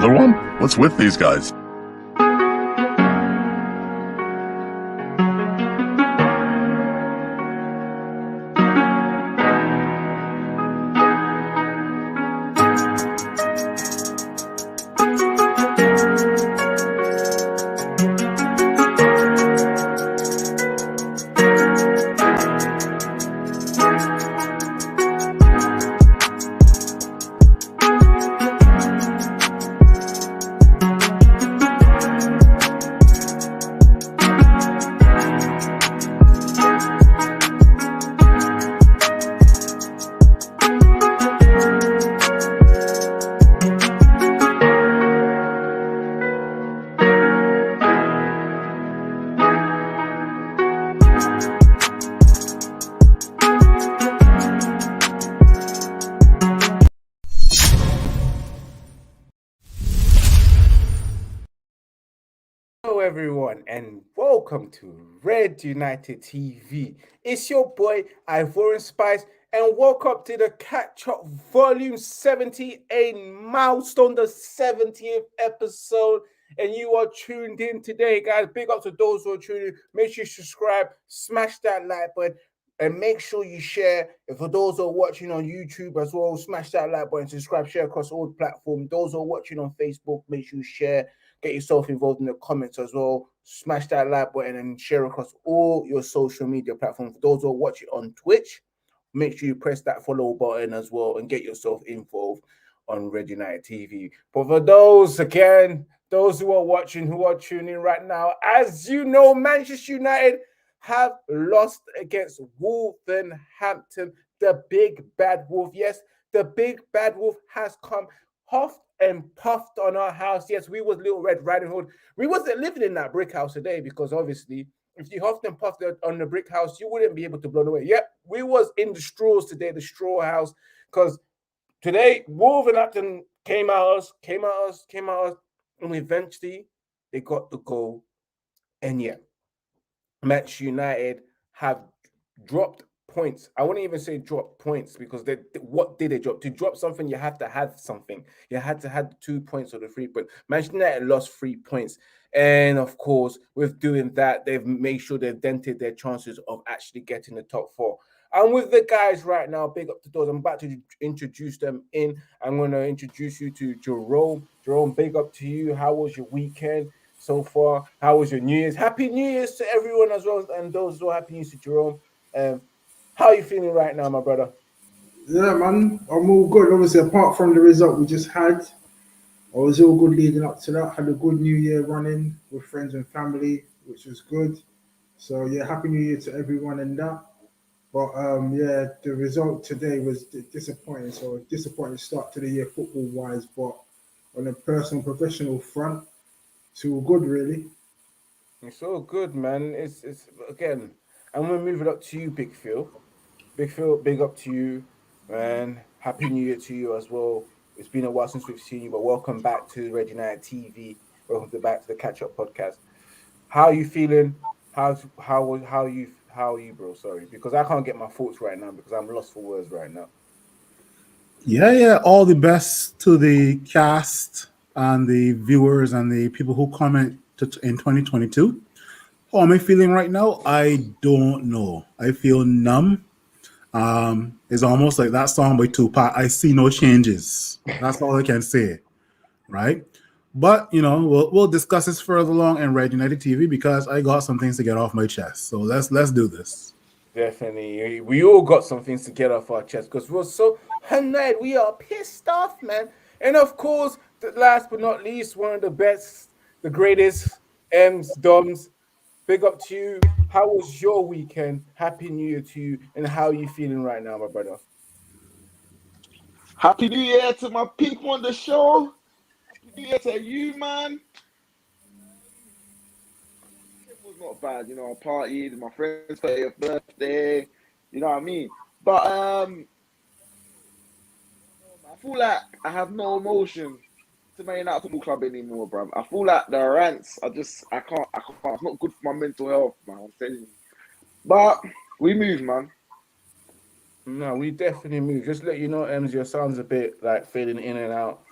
Another one? What's with these guys? Hello everyone and welcome to Red United TV. It's your boy Ivorian Spice and welcome to the Catch Up Volume 70, a milestone, the 70th episode. And you are tuned in today, guys. Big up to those who are tuning in. Make sure you subscribe, smash that like button, and make sure you share. And for those who are watching on YouTube as well, smash that like button, subscribe, share across all platforms. Those who are watching on Facebook, make sure you share. Get yourself involved in the comments as well. Smash that like button and share across all your social media platforms. For those who are watching on Twitch, make sure you press that follow button as well and get yourself involved on Red United TV. But for those, again, those who are watching, who are tuning in right now, as you know, Manchester United have lost against Wolverhampton, the big bad wolf. Yes, the big bad wolf has come huffed and puffed on our house. Yes, we was Little Red Riding Hood. We wasn't living in that brick house today because obviously if you huffed and puffed on the brick house, you wouldn't be able to blow away. Yep, we was in the straws today, the straw house, because today Wolverhampton came at us, and eventually they got the goal. And yeah, Manchester United have dropped points. I wouldn't even say drop points because what did they drop? To drop something, you have to have something. You had to have 2 points or the 3 points. Manchester United lost 3 points. And of course, with doing that, they've made sure they've dented their chances of actually getting the top 4. And with the guys right now, big up to those. I'm about to introduce them in. I'm going to introduce you to Jerome. Jerome, big up to you. How was your weekend so far? How was your New Year's? Happy New Year's to everyone as well. And those who are happy New Year's to Jerome. How are you feeling right now, my brother? Yeah, man, I'm all good. Obviously, apart from the result we just had, I was all good leading up to that. Had a good New Year running with friends and family, which was good. So yeah, happy New Year to everyone in that. But yeah, the result today was disappointing. So a disappointing start to the year football wise, but on a personal, professional front, it's all good really. It's all good, man. It's again. I'm gonna move it up to you, Big Phil. Big Phil, big up to you, man. Happy New Year to you as well. It's been a while since we've seen you, but welcome back to Red United TV. Welcome back to the Catch Up Podcast. How are you feeling? How are you, bro? Sorry, because I can't get my thoughts right now because I'm lost for words right now. Yeah. All the best to the cast and the viewers and the people who comment in 2022. How am I feeling right now? I don't know. I feel numb. It's almost like that song by Tupac. I see no changes. That's all I can say, right? But we'll discuss this further along in Red United TV because I got some things to get off my chest. So let's do this. Definitely. We all got some things to get off our chest because we're so annoyed. We are pissed off, man. And of course, last but not least, one of the best, the greatest, M's, Doms. Big up to you. How was your weekend? Happy New Year to you. And how are you feeling right now, my brother? Happy New Year to my people on the show. Happy New Year to you, man. It was not bad, I partied, my friend's 30th birthday, you know what I mean? But I feel like I have no emotion to Man United Football Club anymore, bro. I feel like the rants, I can't. It's not good for my mental health, man, I'm telling you. But we move, man. No, we definitely move. Just let you know, Ems, your sound's a bit like fading in and out.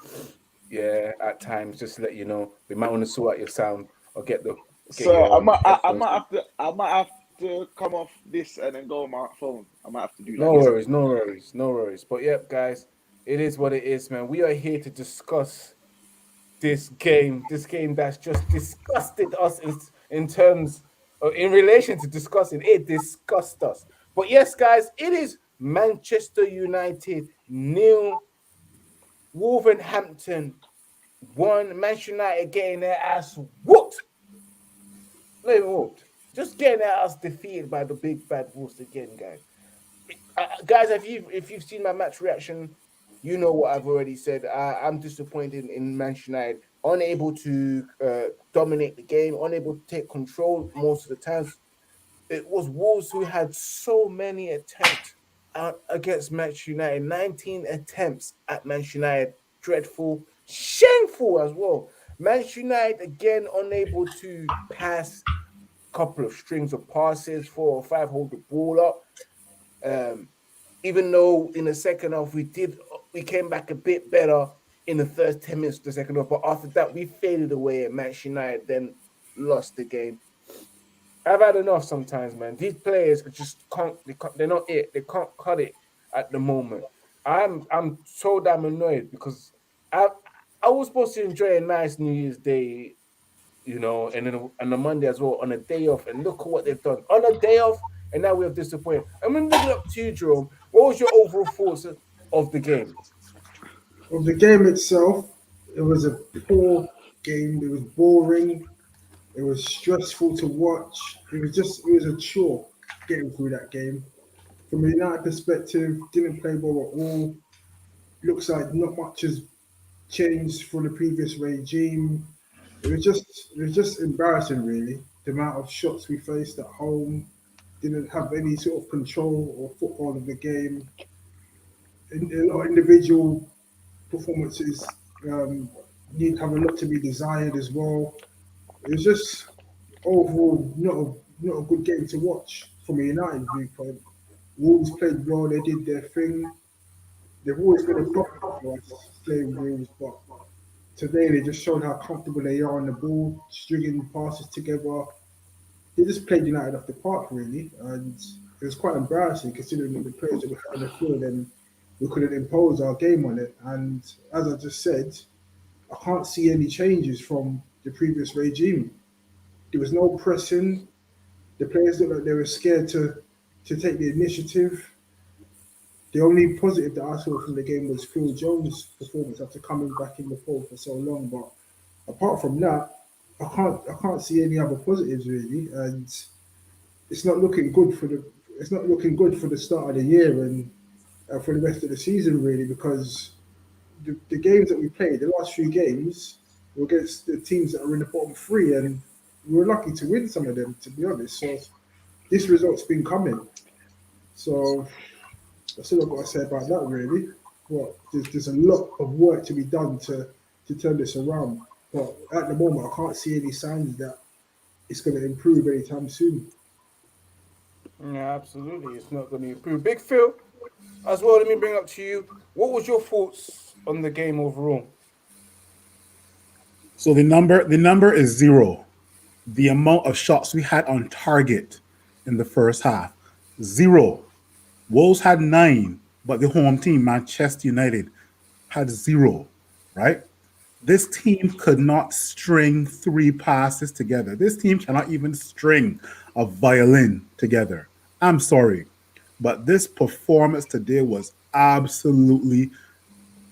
Yeah, at times, just to let you know, we might want to sort out your sound or get So your I headphones. might have to come off this and then go on my phone. I might have to do that. No Yes. worries, no worries, no worries. But yep, guys, it is what it is, man. We are here to discuss this game that's just disgusted us in terms in relation to discussing it disgusted us. But yes, guys, it is Manchester United nil, Wolverhampton 1. Manchester United getting their ass whooped. Not even whooped. Just getting their ass defeated by the big bad wolves again, guys. Guys, if you've seen my match reaction, you know what I've already said. I'm disappointed in Manchester United, unable to dominate the game, unable to take control most of the times. It was Wolves who had so many attempts against Manchester United. 19 attempts at Manchester United. Dreadful, shameful as well. Manchester United again unable to pass a couple of strings of passes, 4 or 5 hold the ball up. Even though in the second half we came back a bit better in the first 10 minutes of the second half, but after that we faded away at Manchester United, then lost the game. I've had enough sometimes, man. These players just they're not it. They can't cut it at the moment. I'm so damn annoyed because I I was supposed to enjoy a nice New Year's Day, and then on a Monday as well, on a day off, and look at what they've done on a day off, and now we have disappointed. I'm gonna leave it up to you, Jerome. What was your overall thoughts of the game? Of the game itself, it was a poor game. It was boring. It was stressful to watch. It was a chore getting through that game. From a United perspective, didn't play well at all. Looks like not much has changed from the previous regime. It was just embarrassing really. The amount of shots we faced at home, didn't have any sort of control or football of the game. A lot of individual performances need have a lot to be desired as well. It was just overall not a good game to watch from a United viewpoint. Wolves played well, they did their thing. They've always been a problem for us playing Wolves, but today they just showed how comfortable they are on the ball, stringing passes together. They just played United off the park really, and it was quite embarrassing considering the players that we had on the field and we couldn't impose our game on it. And as I just said, I can't see any changes from the previous regime. There was no pressing. The players looked like they were scared to take the initiative. The only positive that I saw from the game was Phil Jones' performance after coming back in the fold for so long. But apart from that, I can't see any other positives really, and it's not looking good for the start of the year and for the rest of the season really, because the games that we played, the last few games, were against the teams that are in the bottom three, and we were lucky to win some of them, to be honest. So this result's been coming. So that's all I've got to say about that, really. Well, there's a lot of work to be done to turn this around. But at the moment, I can't see any signs that it's going to improve anytime soon. Yeah, absolutely. It's not going to improve. Big Phil, as well, let me bring up to you. What was your thoughts on the game overall? So the number is 0. The amount of shots we had on target in the first half, 0. Wolves had 9, but the home team, Manchester United, had 0, right? This team could not string 3 passes together. This team cannot even string a violin together. I'm sorry, but this performance today was absolutely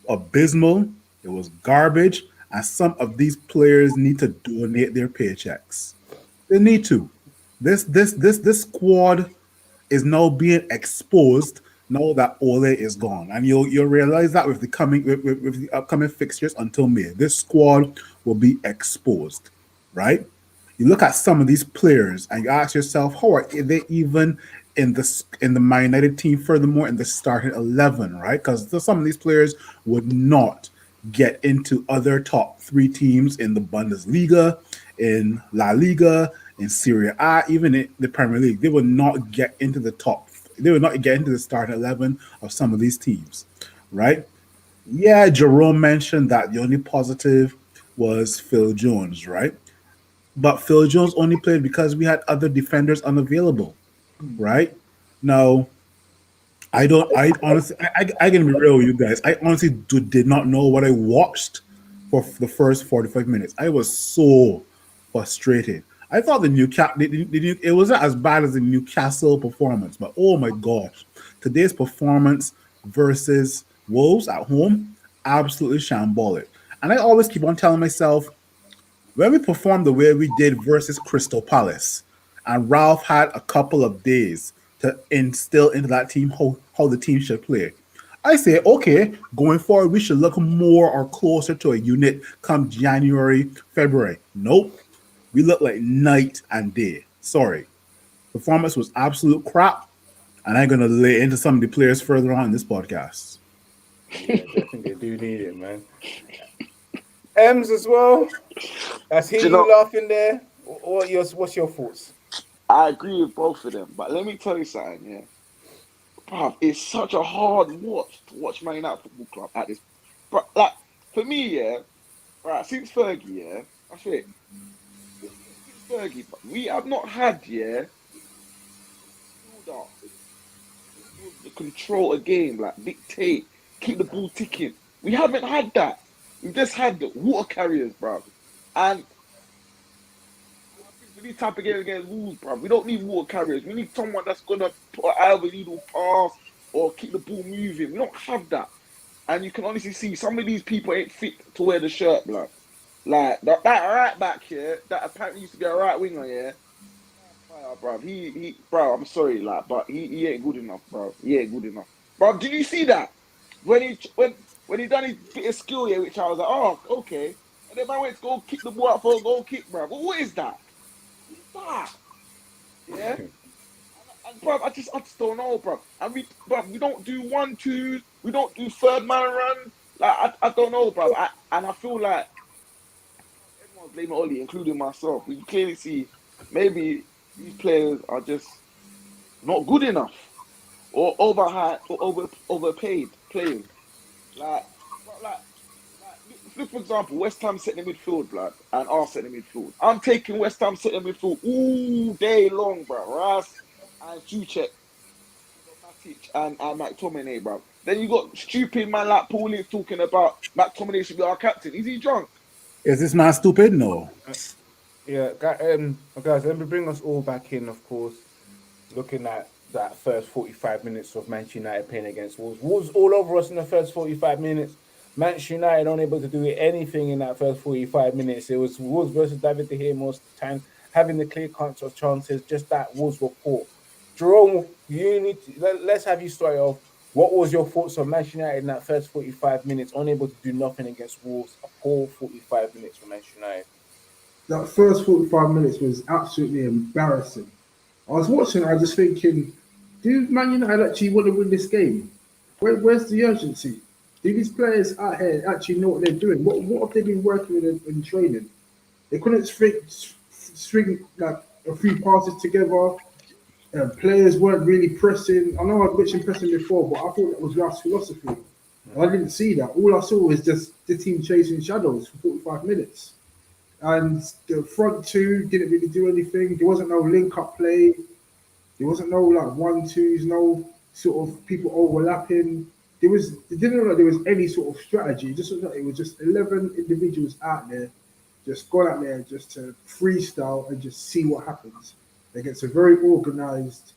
abysmal. It was garbage, and some of these players need to donate their paychecks. They need to. This squad is now being exposed now that Ole is gone, and you'll realize that with with the upcoming fixtures until May, this squad will be exposed, right? You look at some of these players and you ask yourself, how are they even in the Man United team? Furthermore, in the starting 11, right? Because some of these players would not get into other top 3 teams in the Bundesliga, in La Liga, in Serie A, even in the Premier League. They would not get into the top. They would not get into the starting 11 of some of these teams, right? Yeah, Jerome mentioned that the only positive was Phil Jones, right? But Phil Jones only played because we had other defenders unavailable, right? Now, I honestly, I can be real with you guys. I honestly did not know what I watched for the first 45 minutes. I was so frustrated. I thought it wasn't as bad as the Newcastle performance, but oh my gosh, today's performance versus Wolves at home, absolutely shambolic. And I always keep on telling myself, when we performed the way we did versus Crystal Palace, and Ralph had a couple of days to instill into that team how the team should play. I say, okay, going forward, we should look more or closer to a unit come January, February. Nope. We look like night and day. Sorry. Performance was absolute crap. And I'm going to lay into some of the players further on in this podcast. Yeah, definitely do need it, man. Ems as well. I see Do you you know, laughing there. What's your thoughts? I agree with both of them, but let me tell you something, yeah. Bruv, it's such a hard watch to watch Man United Football Club at this. But like for me, yeah, right, since Fergie, yeah, I think since Fergie, but we have not had, yeah, build up, the control a game, like dictate, keep the ball ticking. We haven't had that. We've just had the water carriers, bro. And I think for this type of game against Wolves, bro, we don't need water carriers. We need someone that's gonna put an either needle pass or keep the ball moving. We don't have that. And you can honestly see some of these people ain't fit to wear the shirt, blood. Like that right back here, that apparently used to be a right winger, yeah. Bro, bro, I'm sorry, like, but he ain't good enough, bro. He ain't good enough, bro. Did you see that when he done his bit of skill here, which I was like, oh, okay. And then I went to go kick the ball out for a goal kick, bro. But what is that? What is that? Yeah. And bro, I just don't know, bro. And we don't do 1-2s, we don't do third man runs. Like I don't know, bro. I feel like everyone's blaming Oli, including myself. We clearly see maybe these players are just not good enough, or overhyped, or overpaid playing. Like, look for example, West Ham set the midfield, blood, and our set the midfield. I'm taking West Ham set the midfield all day long, bro. Ras and Suchek, Matic and McTominay, bro. Then you got stupid man like Paulie talking about McTominay should be our captain. Is he drunk? Is this man stupid? No. Yeah, guys, let me bring us all back in, of course. Looking at that first 45 minutes of Manchester United playing against Wolves. Wolves all over us in the first 45 minutes. Manchester United unable to do anything in that first 45 minutes. It was Wolves versus David De Gea most of the time, having the clear cut of chances, just that Wolves were poor. Jerome, let's have you start off. What was your thoughts on Manchester United in that first 45 minutes, unable to do nothing against Wolves? A poor 45 minutes for Manchester United. That first 45 minutes was absolutely embarrassing. I was watching, I was just thinking, do Man United actually want to win this game? Where's the urgency? Do these players out here actually know what they're doing? What have they been working with in training? They couldn't string like a few passes together. Players weren't really pressing. I know I've mentioned pressing before, but I thought that was Ralph's philosophy. I didn't see that. All I saw was just the team chasing shadows for 45 minutes. And the front two didn't really do anything. There wasn't no link-up play. There wasn't no like 1-2s, no sort of people overlapping. It didn't look like there was any sort of strategy. It just looked like it was just 11 individuals out there, just gone out there just to freestyle and just see what happens against a very organised,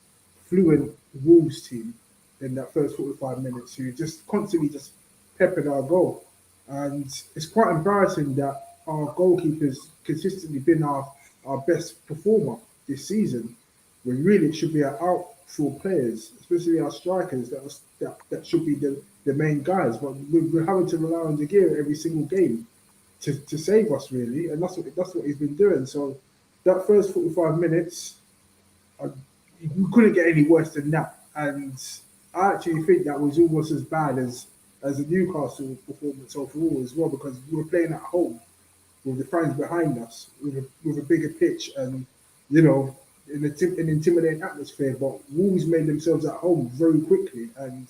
fluent Wolves team in that first 45 minutes who just constantly just peppered our goal. And it's quite embarrassing that our goalkeeper's consistently been our best performer this season, when really it should be our outfield players, especially our strikers, that should be the main guys. But we're having to rely on De Gea every single game to save us, really, and that's what he's been doing. So that first 45 minutes, we couldn't get any worse than that. And I actually think that was almost as bad as the Newcastle performance overall as well, because we were playing at home with the fans behind us, with a bigger pitch, and in an intimidating atmosphere. But Wolves made themselves at home very quickly, and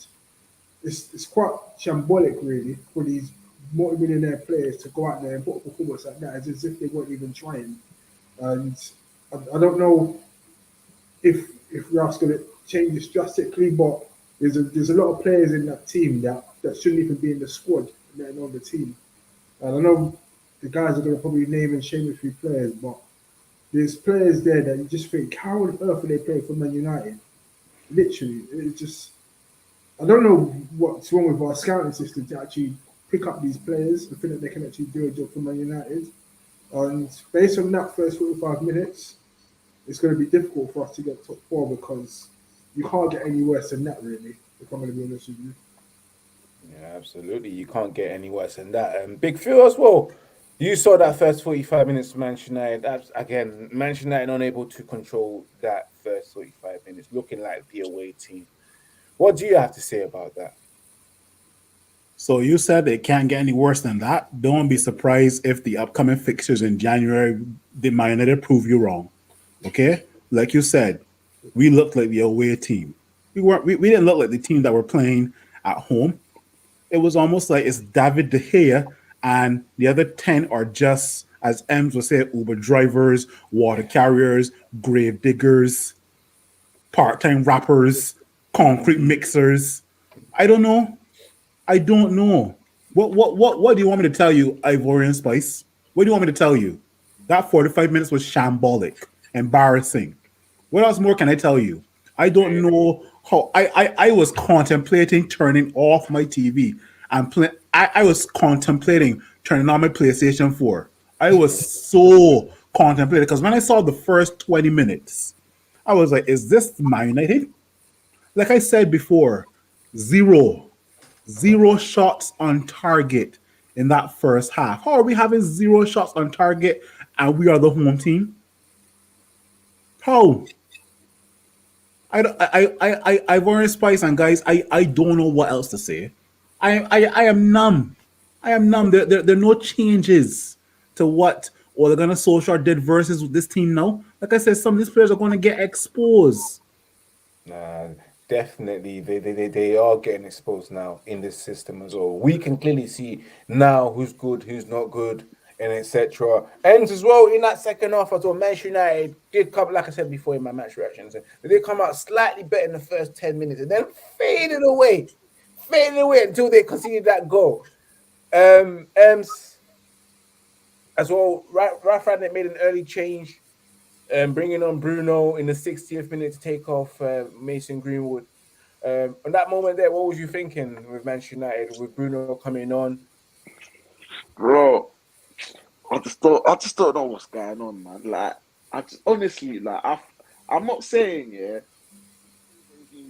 it's quite shambolic, really, for these multi-millionaire players to go out there and put a performance like that as if they weren't even trying. And I don't know if Ralph's going to change this drastically, but there's a lot of players in that team that shouldn't even be in the squad, letting alone the team. And I know the guys are going to probably name and shame a few players, but there's players there that you just think, how on earth are they playing for Man United? Literally, it's just I don't know what's wrong with our scouting system to actually pick up these players and think that they can actually do a job for Man United. And based on that first 45 minutes, it's going to be difficult for us to get top four because you can't get any worse than that, really, if I'm going to be honest with you. Yeah, absolutely. You can't get any worse than that. And Big Phil as well. You saw that first 45 minutes of Manchester United. That's, again, Manchester United unable to control that first 45 minutes, looking like the away team. What do you have to say about that? So you said it can't get any worse than that. Don't be surprised if the upcoming fixtures in January, they might not prove you wrong. Okay? Like you said, we looked like the away team. We didn't look like the team that were playing at home. It was almost like it's David De Gea and the other 10 are just, as Ems would say, Uber drivers, water carriers, grave diggers, part-time rappers, concrete mixers. I don't know. What do you want me to tell you, Ivorian Spice? What do you want me to tell you? That 45 minutes was shambolic, embarrassing. What else more can I tell you? I don't know how I was contemplating turning off my TV and play. I was contemplating turning on my PlayStation 4. I was so contemplating because when I saw the first 20 minutes, I was like, is this Man United? Like I said before, zero shots on target in that first half. How are we having 0 shots on target and we are the home team? How? I've already Spice and guys, I don't know what else to say. I am numb. I am numb. There are no changes to what Ole Gunnar Solskjaer did versus this team now. Like I said, some of these players are going to get exposed. Nah, definitely. They are getting exposed now in this system as well. We can clearly see now who's good, who's not good, and etc. And as well in that second half as well, Manchester United did come, like I said before in my match reactions, they did come out slightly better in the first 10 minutes and then faded away until they conceded that goal. As well, Ralph Rangnick made an early change, bringing on Bruno in the 60th minute to take off Mason Greenwood. On that moment there, what was you thinking with Manchester United with Bruno coming on? Bro, I just don't know what's going on, man. Like, I just honestly, like, I'm not saying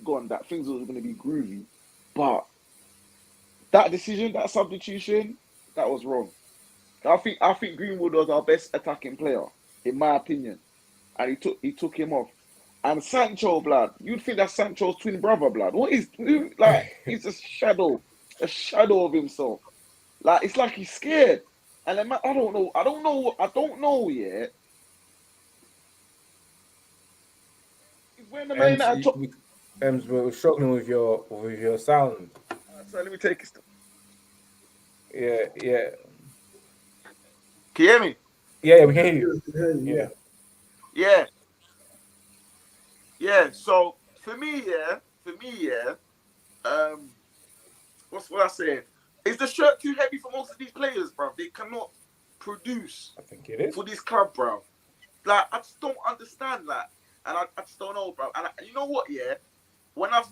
gone that things were going to be groovy, but that decision, that substitution, that was wrong. I think Greenwood was our best attacking player, in my opinion, and he took him off. And Sancho, blood, you'd think that's Sancho's twin brother, blood. He's a shadow of himself. Like, it's like he's scared. And then, I don't know yet. When the main we're struggling with your sound. So let me take it. Yeah. Can you hear me? Yeah, we can hear you. Yeah. So for me, what's what I say? Is the shirt too heavy for most of these players, bro? They cannot produce. I think it is for this club, bro. Like, I just don't understand that, and I just don't know, bro. And you know what? Yeah, when the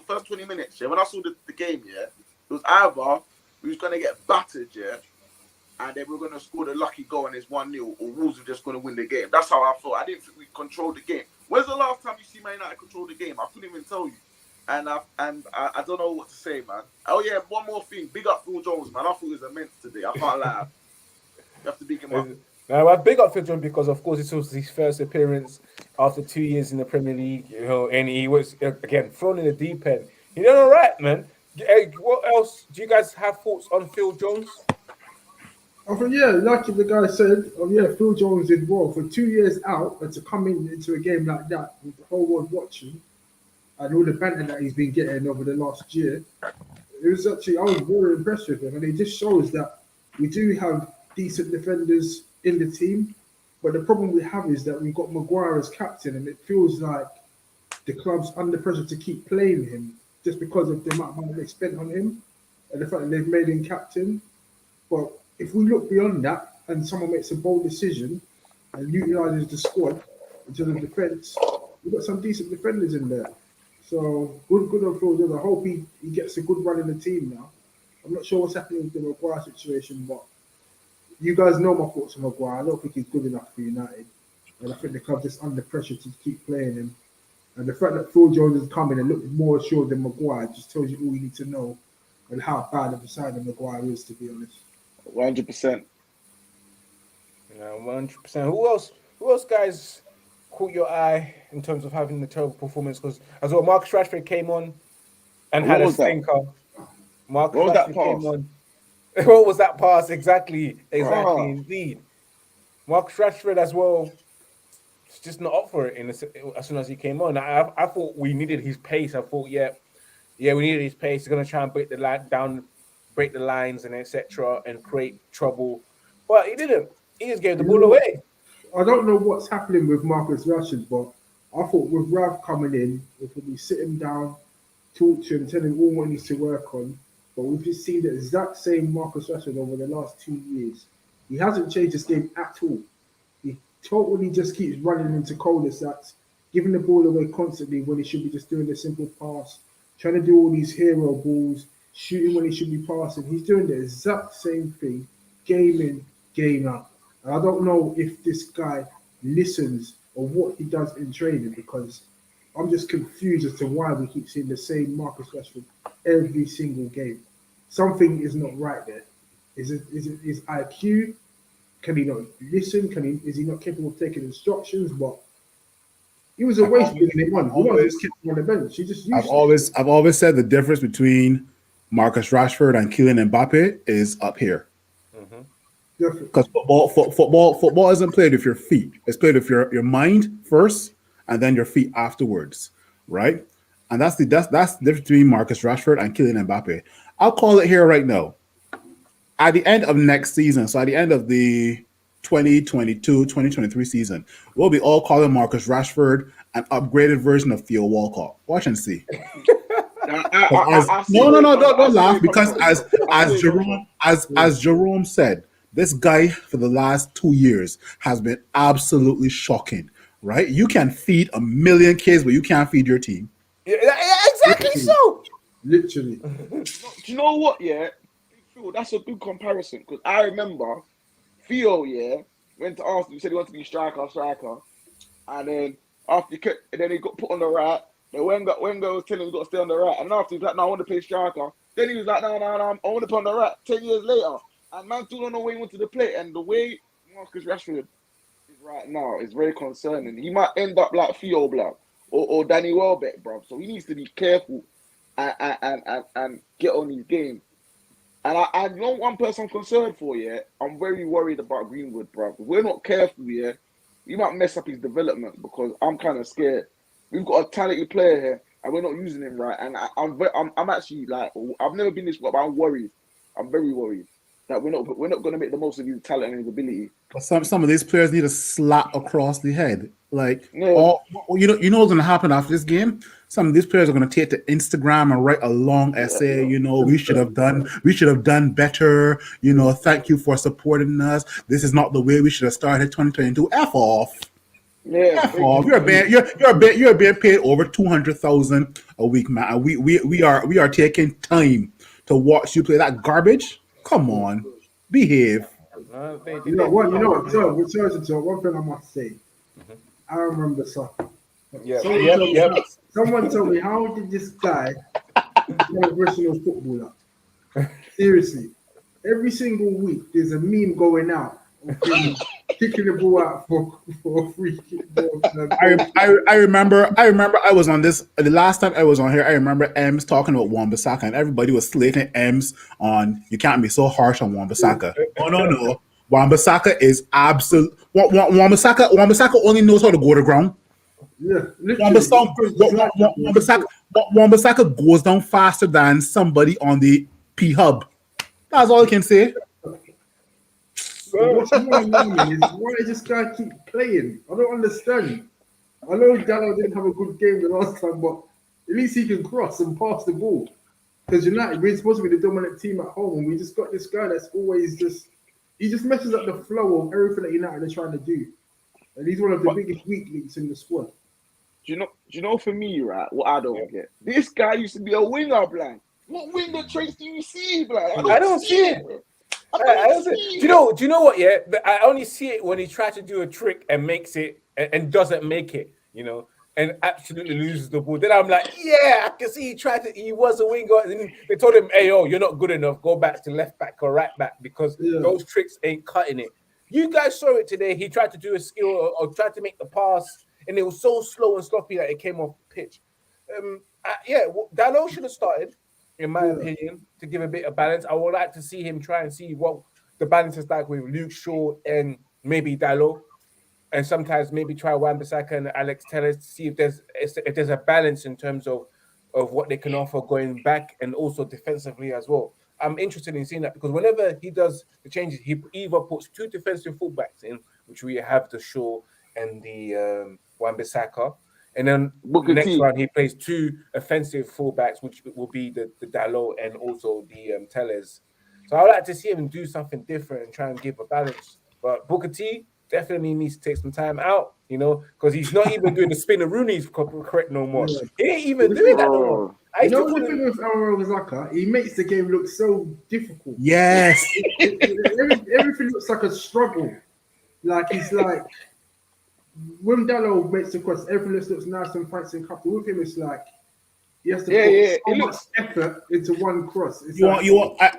first 20 minutes, yeah, when I saw the game, yeah, it was either we was gonna get battered, yeah, and then we were gonna score the lucky goal and it's 1-0, or Wolves were just gonna win the game. That's how I thought. I didn't think we controlled the game. When's the last time you see Man United control the game? I couldn't even tell you. And I don't know what to say, man. Oh yeah, one more thing. Big up Phil Jones, man. I thought he was immense today. I can't lie. You have to big him up. Now, I big up Phil Jones because, of course, this was his first appearance after 2 years in the Premier League, you know, and he was again thrown in the deep end. He did all right, man. Hey, what else? Do you guys have thoughts on Phil Jones? I think, like the guy said, Phil Jones did well for 2 years out, and to come into a game like that with the whole world watching, and all the banter that he's been getting over the last year, it was actually, I was very impressed with him. And it just shows that we do have decent defenders in the team. But the problem we have is that we've got Maguire as captain, and it feels like the club's under pressure to keep playing him just because of the amount of money they spent on him and the fact that they've made him captain. But if we look beyond that and someone makes a bold decision and utilises the squad into the defence, we've got some decent defenders in there. So good on Phil. I hope he gets a good run in the team now. I'm not sure what's happening with the Maguire situation, but you guys know my thoughts on Maguire. I don't think he's good enough for United. And I think the club just under pressure to keep playing him. And the fact that Phil Jones is coming and looked more assured than Maguire just tells you all you need to know and how bad of a signing Maguire is, to be honest. 100%. Yeah, 100%. Who else, guys, caught your eye in terms of having the terrible performance? Because as well, Marcus Rashford came on and had a stinker. Marcus Rashford came on. What was that pass? Exactly, indeed. Marcus Rashford as well. It's just not up for it as soon as he came on. I thought we needed his pace. I thought, yeah, we needed his pace. He's gonna try and break the line down, break the lines and etc. and create trouble. But he didn't. He just gave the ball away. I don't know what's happening with Marcus Rashford, but I thought with Ralph coming in, if we sit him down, talk to him, tell him all what he needs to work on. But we've just seen the exact same Marcus Rashford over the last 2 years. He hasn't changed his game at all. He totally just keeps running into cul-de-sacs, giving the ball away constantly when he should be just doing the simple pass, trying to do all these hero balls, shooting when he should be passing. He's doing the exact same thing, game in, game out. And I don't know if this guy listens or what he does in training, because I'm just confused as to why we keep seeing the same Marcus Rashford every single game. Something is not right there. Is it his IQ? Can he not listen? Is he not capable of taking instructions? But he was a waste bringing him on. He just kept him on the bench. He just I've always said the difference between Marcus Rashford and Kylian Mbappe is up here. Because football isn't played with your feet. It's played with your mind first and then your feet afterwards, right? And that's the difference between Marcus Rashford and Kylian Mbappe. I'll call it here right now. At the end of next season, so at the end of the 2022-2023 season, we'll be all calling Marcus Rashford an upgraded version of Theo Walcott. Watch and see. Don't laugh, because as Jerome said, this guy for the last 2 years has been absolutely shocking, right? You can feed 1 million kids, but you can't feed your team. Yeah, exactly. Literally. Do you know what, yeah? Phil, that's a good comparison, because I remember Theo, yeah, went to Arsenal, he said he wanted to be striker, and then he got put on the right. Then Wenger was telling him he got to stay on the right, and after he was like, no, I want to play striker. Then he was like, no, I want to play on the right. 10 years later, and man still don't know where he wanted to play, and the way Marcus Rashford is right now is very concerning. He might end up like Theo, blood, or Danny Welbeck, bro. So he needs to be careful and get on his game. And I know one person I'm concerned for, yeah. I'm very worried about Greenwood, bro. If we're not careful, yeah, we might mess up his development, because I'm kind of scared. We've got a talented player here, and we're not using him right. And I'm actually like, I've never been this way, but I'm worried. I'm very worried that we're not going to make the most of his talent and his ability. But some of these players need a slap across the head. Like, you know what's going to happen after this game? Some of these players are going to take to Instagram and write a long essay. You know, we should have done better. You know, thank you for supporting us. This is not the way we should have started 2022. F off. Yeah, F off. You're being paid over 200,000 a week, man. We are taking time to watch you play that garbage. Come on, behave. You know what? One thing I must say. I remember something. Someone told me, how did this guy become a professional footballer? Seriously, every single week there's a meme going out of him kicking the ball out for a free kick. I remember I was on this the last time I was on here. I remember Ems talking about Wan-Bissaka, and everybody was slating Ems on, you can't be so harsh on Wan-Bissaka. No. Wan-Bissaka is absolute. Wan-Bissaka only knows how to go to ground. Yeah, Wan-Bissaka goes down faster than somebody on the P Hub. That's all I can say. What's more alarming is why this guy keep playing. I don't understand. I know Gallo didn't have a good game the last time, but at least he can cross and pass the ball. Because United, we're supposed to be the dominant team at home, and we just got this guy that's always he just messes up the flow of everything that United are trying to do. And he's one of the biggest weak links in the squad. Do you know for me, right, what I don't get? This guy used to be a winger, blood. What winger traits do you see, blood? I don't see it. Do you know what? Yeah, I only see it when he tries to do a trick and makes it and doesn't make it. You know, and absolutely loses the ball. Then I'm like, yeah, I can see he was a winger. And they told him, hey, you're not good enough. Go back to left back or right back because those tricks ain't cutting it. You guys saw it today. He tried to do a skill or tried to make the pass, and it was so slow and sloppy that it came off pitch. Dalot should have started, in my opinion, to give a bit of balance. I would like to see him try and see what the balance is like with Luke Shaw and maybe Dalot. And sometimes maybe try Wan-Bissaka and Alex Telles to see if there's a balance in terms of what they can offer going back and also defensively as well. I'm interested in seeing that because whenever he does the changes, he either puts two defensive fullbacks in, which we have the Shaw and the Wan-Bissaka, and then next round he plays two offensive fullbacks, which will be the Dalot and also the Telles. So I would like to see him do something different and try and give a balance. But Booker T definitely needs to take some time out, you know, because he's not even doing the spin of Rooney's correct no more. Yeah. He ain't even doing that no more. You know the thing with Wan-Bissaka, he makes the game look so difficult. Yes. Everything looks like a struggle. Like he's like when Dalot makes the cross, everything just looks nice and fancy and comfortable. With him, it's like he has to put so much effort into one cross.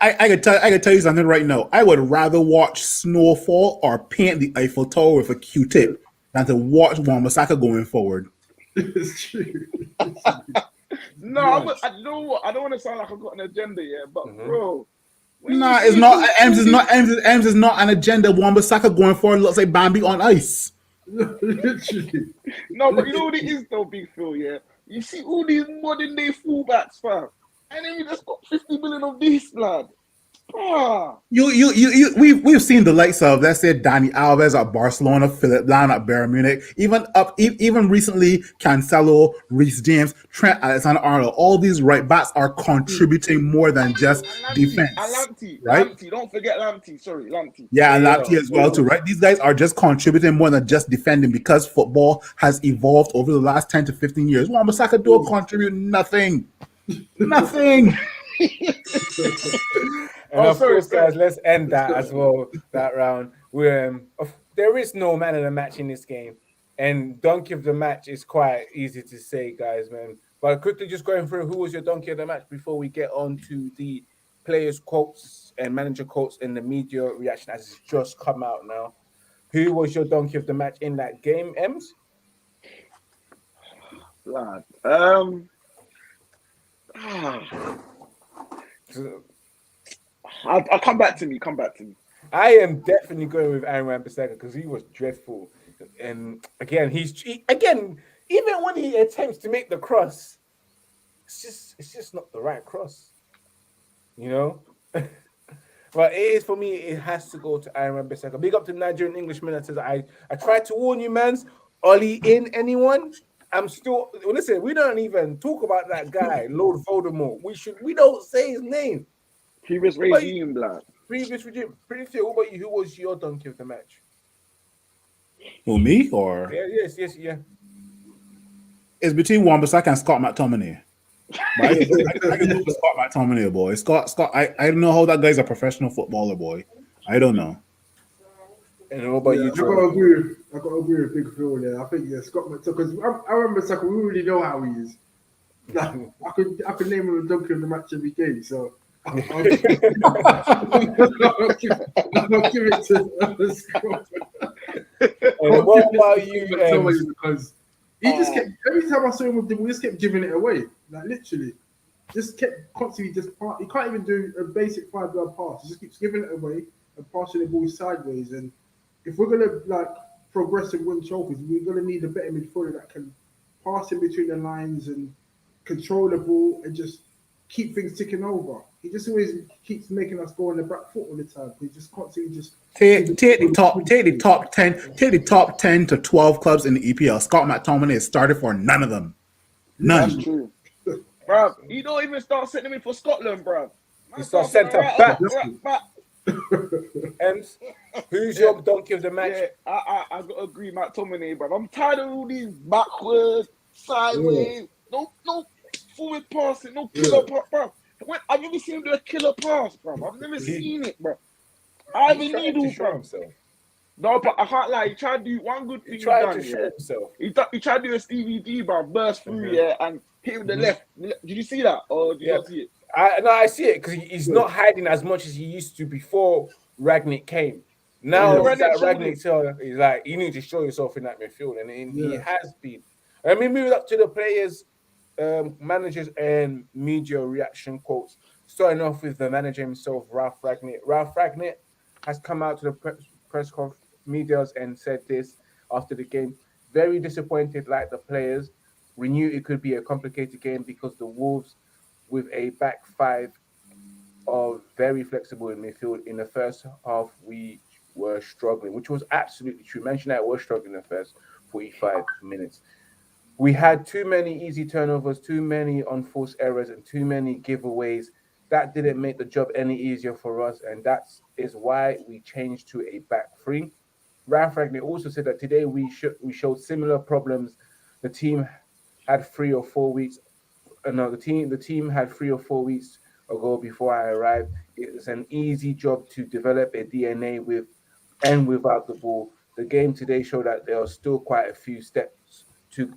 I could tell you something right now. I would rather watch snowfall or paint the Eiffel Tower with a Q-tip than to watch Wan-Bissaka going forward. It's true. No, I know what. I don't want to sound like I've got an agenda, but bro. Nah, it's not. Ems is not an agenda. Wan-Bissaka going forward looks like Bambi on ice. Literally. No, but you know what it is though, Big Phil, You see all these modern day fullbacks, fam. And then you just got 50 million of these, lad. We've seen the likes of, let's say, Dani Alves at Barcelona, Philip Lahm at Bayern Munich, even recently Cancelo, Reece James, Trent Alexander-Arnold. All these right backs are contributing more than just defense. Lamptey, right? Lamptey, don't forget Lamptey. Sorry, Lamptey. Yeah, and Lamptey as well too, right? These guys are just contributing more than just defending because football has evolved over the last 10 to 15 years. Wan-Bissaka don't contribute nothing. Nothing. And of course, guys, let's end that as well, that round. There is no man of the match in this game. And donkey of the match is quite easy to say, guys, man. But quickly just going through who was your donkey of the match before we get on to the players' quotes and manager quotes and the media reaction as it's just come out now. Who was your donkey of the match in that game, Ems? Lad. I'll come back to me. I am definitely going with Aaron Wan-Bissaka because he was dreadful. And again, even when he attempts to make the cross, it's just not the right cross. You know? But it is for me, it has to go to Aaron Wan-Bissaka. Big up to Nigerian Englishman that says I tried to warn you, mans. Ollie in anyone? I'm still listen, we don't even talk about that guy, Lord Voldemort. We don't say his name. Previous regime, blood. Previous regime. Pretty sure. What about you? Who was your donkey of the match? Who, me or? Yeah. It's between Wan-Bissaka and Scott McTominay. I can go with Scott McTominay, boy. Scott. I don't know how that guy's a professional footballer, boy. I don't know. And what about you, I gotta agree with Big Phil there. I think Scott McTominay, because I remember Saka, we already know how he is. Like, I could name him a donkey of the match every game, so I'll give it to Scott. What about you? Because he just kept, every time I saw him with the ball, he just kept giving it away. Like literally. Just kept constantly he can't even do a basic 5-yard pass. He just keeps giving it away and passing the ball sideways. And if we're gonna progress and win trophies, we're gonna need a better midfielder that can pass in between the lines and control the ball, and just keep things ticking over. He just always keeps making us go on the back foot all the time. He just constantly just take the top 10 to 12 clubs in the EPL. Scott McTominay has started for none of them. None. That's true. Bruv, he don't even start setting him in for Scotland, bruv. He starts centre back. And who's your donkey of the match? Yeah, I got to agree, McTominay, bruv. I'm tired of all these backwards, sideways, no forward passing, no killer pass, bruv. I've never seen him do a killer pass, bruv. I've never seen it, bruv. Ivan Needle, bruv. No, but I can't lie. He tried to do one good thing. He tried to show himself. He tried to do a Stevie D, bruv, burst through, and hit with the left. Did you see that? Or did you not see it? I see it because he's not hiding as much as he used to before Ragnick came. Now Ragnick, he's like, you need to show yourself in that midfield, and he has been. Let me move up to the players, managers, and media reaction quotes. Starting off with the manager himself, Ralph Ragnick. Ralph Ragnick has come out to the press conference, medias, and said this after the game. Very disappointed, like the players. We knew it could be a complicated game because the Wolves, with a back five, are very flexible in midfield. In the first half, we were struggling, which was absolutely true. Mention that we're struggling in the first 45 minutes. We had too many easy turnovers, too many unforced errors, and too many giveaways. That didn't make the job any easier for us, and that is why we changed to a back three. Ralph Ragnick also said that today we showed similar problems. The team had 3 or 4 weeks. The team had 3 or 4 weeks ago before I arrived. It's an easy job to develop a DNA with and without the ball. The game today showed that there are still quite a few steps to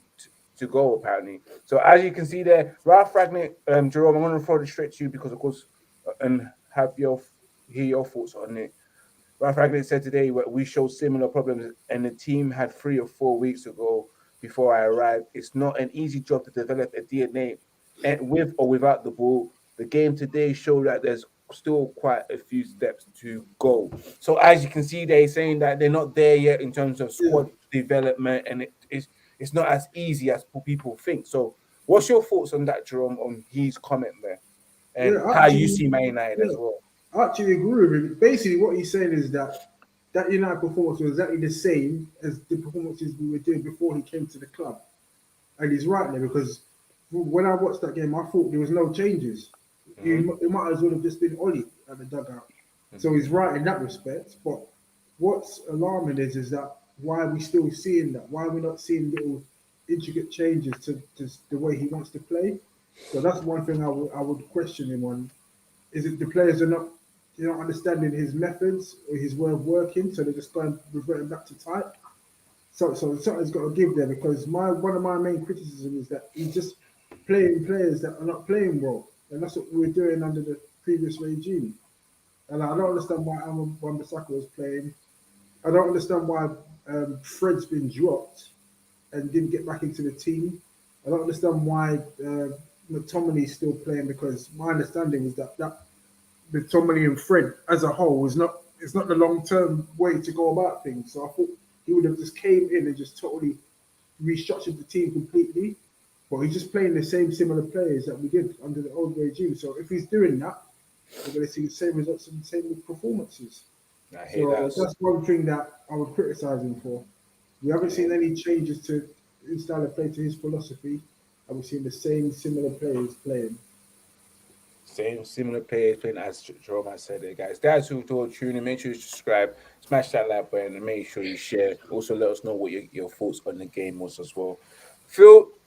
go, apparently. So as you can see there, Ralph Ragnick, Jerome, I'm going to throw it straight to you because, of course, and hear your thoughts on it. Ralph Ragnick said today we showed similar problems, and the team had 3 or 4 weeks ago before I arrived. It's not an easy job to develop a DNA and with or without the ball. The game today showed that there's still quite a few steps to go. So as you can see, they're saying that they're not there yet in terms of squad development, and it's not as easy as people think. So what's your thoughts on that, Jerome, on his comment there? And how you see Man United as well? I actually agree with him. Basically, what he's saying is that United performance was exactly the same as the performances we were doing before he came to the club. And he's right there, because when I watched that game, I thought there was no changes. It might as well have just been Ollie at the dugout. So he's right in that respect. But what's alarming is that why are we still seeing that? Why are we not seeing little intricate changes to the way he wants to play? So that's one thing I would question him on. Is it the players are not understanding his methods or his way of working, so they're just reverting back to type? So something's got to give there, because one of my main criticisms is that he's just playing players that are not playing well, and that's what we were doing under the previous regime. And I don't understand why Wan-Bissaka was playing. I don't understand why Fred's been dropped and didn't get back into the team. I don't understand why McTominay's still playing, because my understanding was that McTominay and Fred as a whole it's not the long-term way to go about things. So I thought he would have just came in and just totally restructured the team completely. But he's just playing the similar players that we did under the old regime. So if he's doing that, we're going to see the same results and the same performances. That's one thing that I would criticise him for. We haven't seen any changes to his style of play, to his philosophy, and we've seen the same similar players playing. Similar players playing, as Jerome has said there, guys. That's who told tuning. Make sure you subscribe, smash that like button, and make sure you share. Also, let us know what your thoughts on the game was as well.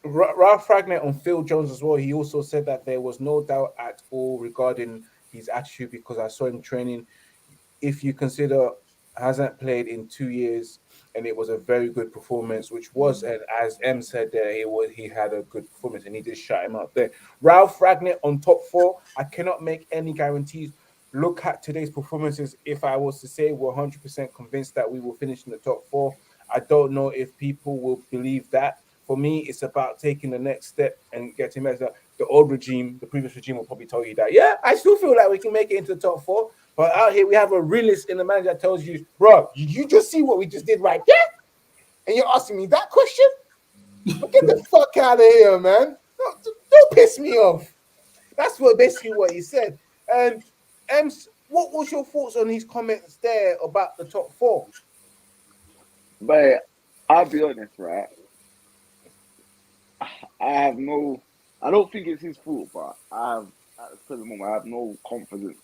Ralph Ragnick on Phil Jones as well. He also said that there was no doubt at all regarding his attitude, because I saw him training. If you consider hasn't played in 2 years, and it was a very good performance, which was, and as M said there, he had a good performance, and he just shut him up there. Ralph Ragnick on top 4. I cannot make any guarantees. Look at today's performances. If I was to say we're 100% convinced that we will finish in the top 4, I don't know if people will believe that. For me, it's about taking the next step and getting better. The old regime, the previous regime, will probably tell you that, yeah, I still feel like we can make it into the top 4. But out here, we have a realist in the manager that tells you, bro, you just see what we just did right there? And you're asking me that question? Get the fuck out of here, man. Don't piss me off. That's basically what he said. And Ems, what was your thoughts on his comments there about the top four? But I'll be honest, right? I have no. I don't think it's his fault, but I have at the present moment I have no confidence